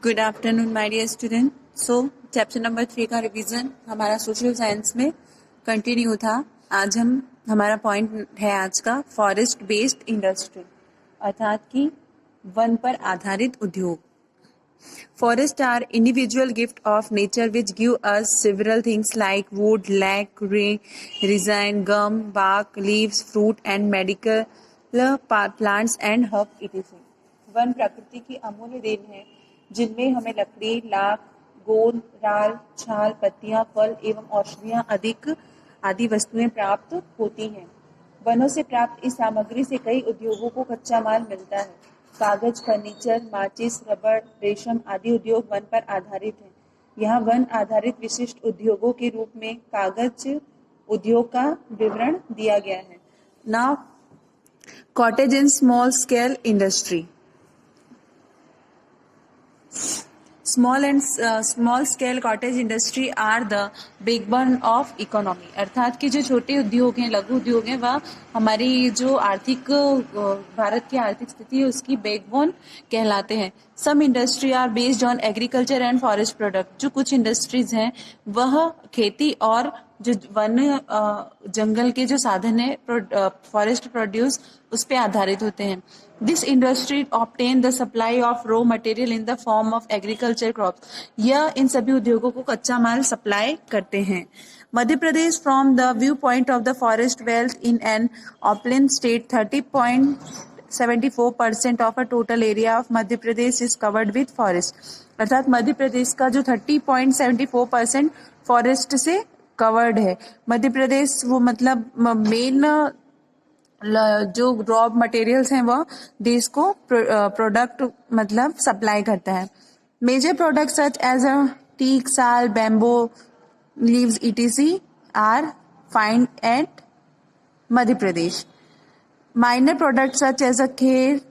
Good afternoon my dear student. So chapter number 3 का revision हमारा social science में continue था। आज हमारा पॉइंट है आज का फॉरेस्ट बेस्ड इंडस्ट्री, अर्थात कि वन पर आधारित उद्योग। Forests are individual gift of nature which give us several things like wood, lac, resin, gum, bark, leaves, fruit and medical plants and herb etc. One प्रकृति की अमूल्य देन है जिनमें हमें लकड़ी, लाख, गोंद, राल, छाल, पत्तियां, फल एवं औषधियां आदि वस्तुएं प्राप्त होती हैं। वनों से प्राप्त इस सामग्री से कई उद्योगों को कच्चा माल मिलता है। कागज, फर्नीचर, माचिस, रबड़, रेशम आदि उद्योग वन पर आधारित हैं। यहाँ वन आधारित विशिष्ट उद्योगों के रूप में कागज उद्योग का विवरण दिया गया है। Now cottage and small scale industry. Small scale cottage industry are the backbone of economy, अर्थात कि जो छोटे उद्योग हैं, लघु उद्योग हैं, वह हमारी जो भारत की आर्थिक स्थिति है उसकी बैकबोन कहलाते हैं। Some industry are based on agriculture and forest product, जो कुछ इंडस्ट्रीज हैं वह खेती और जो वन जंगल के जो साधन है फॉरेस्ट प्रोड्यूस उस पे आधारित होते हैं। This industry obtain the supply of raw material in the form of agriculture crops, यह इन सभी उद्योगों को कच्चा माल सप्लाई करते हैं। Madhya Pradesh from the view point of the forest wealth in an upland state 30.74% of a total area of Madhya Pradesh is covered with forest, अर्थात मध्य प्रदेश का जो 30.74% फॉरेस्ट से कवर्ड है। मध्य प्रदेश वो मतलब मेन जो रॉ मटेरियल्स हैं वह देश को प्रोडक्ट मतलब सप्लाई करता है। Major product such as a teak, sal, bamboo leaves etc are find at Madhya Pradesh. Minor product such as a khair,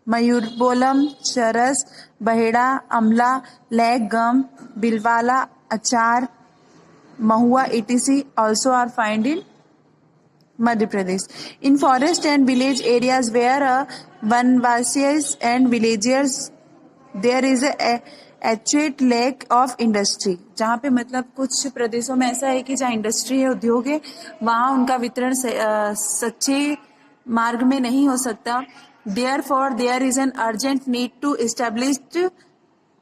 मयूरबोलम, चरस, बहेड़ा, अमला, लैक, गम, बिलवाला, अचार, mahua etc also are found in Madhya Pradesh. In forest and village areas where Vanvasias and villagers there is a actuate lack of industry, जहाँ पे मतलब कुछ प्रदेशों में ऐसा है कि जहाँ इंडस्ट्री है, उद्योग है, वहाँ उनका वितरण सच्चे मार्ग में नहीं हो सकता। Therefore there is an urgent need to establish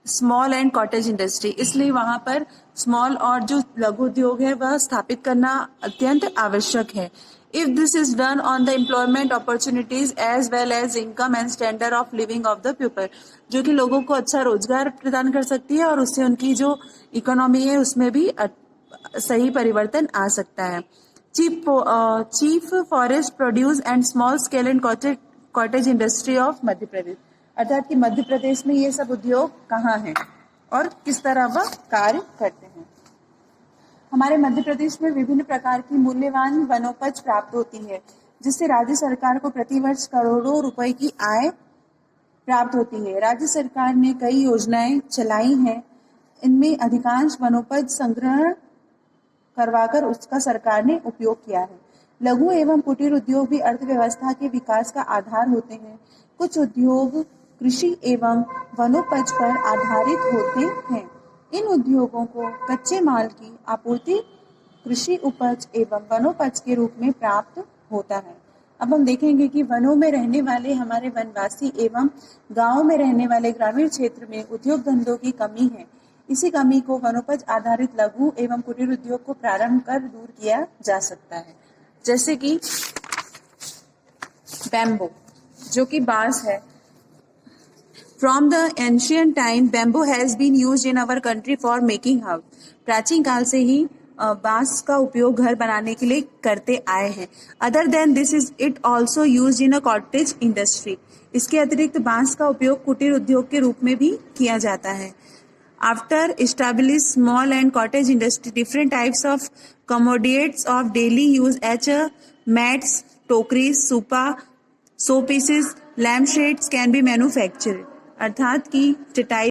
small and cottage industry, इसलिए वहां पर स्मॉल और जो लघु उद्योग है वह स्थापित करना अत्यंत आवश्यक है। If this is done on the employment opportunities as well as income and standard of living of the people, जो कि लोगों को अच्छा रोजगार प्रदान कर सकती है और उससे उनकी जो इकोनॉमी है उसमें भी सही परिवर्तन आ सकता है। Chief forest produce and small scale and cottage industry of Madhya Pradesh, अर्थात कि मध्य प्रदेश में ये सब उद्योग कहाँ हैं और किस तरह वह कार्य करते हैं। हमारे मध्य प्रदेश में विभिन्न प्रकार की मूल्यवान वनोपज प्राप्त होती है, जिससे राज्य सरकार को प्रतिवर्ष करोड़ों रुपए की आय प्राप्त होती है। राज्य सरकार ने कई योजनाएं चलाई हैं, इनमें अधिकांश वनोपज संग्रहण करवाकर उसका सरकार ने उपयोग किया है। लघु एवं कुटीर उद्योग भी अर्थव्यवस्था के विकास का आधार होते हैं। कुछ उद्योग कृषि एवं वनोपज पर आधारित होते हैं। इन उद्योगों को कच्चे माल की आपूर्ति कृषि उपज एवं वनोपज के रूप में प्राप्त होता है। अब हम देखेंगे कि वनों में रहने वाले हमारे वनवासी एवं गांवों में रहने वाले ग्रामीण क्षेत्र में उद्योग धंधों की कमी है। इसी कमी को वनोपज आधारित लघु एवं कुटीर उद्योग को प्रारंभ कर दूर किया जा सकता है, जैसे कि बैम्बो, जो कि बांस है। From the ancient time, bamboo has been used in our country for making house. प्राचीन काल से ही बांस का उपयोग घर बनाने के लिए करते आए हैं। Other than this is it also used in a cottage industry. इसके अतिरिक्त बांस का उपयोग कुटीर उद्योग के रूप में भी किया जाता है। After establish small and cottage industry, different types of commodities of daily use as mats, टोकरीज, सूपा, show pieces, lamp shades can be manufactured, अर्थात कि चटाई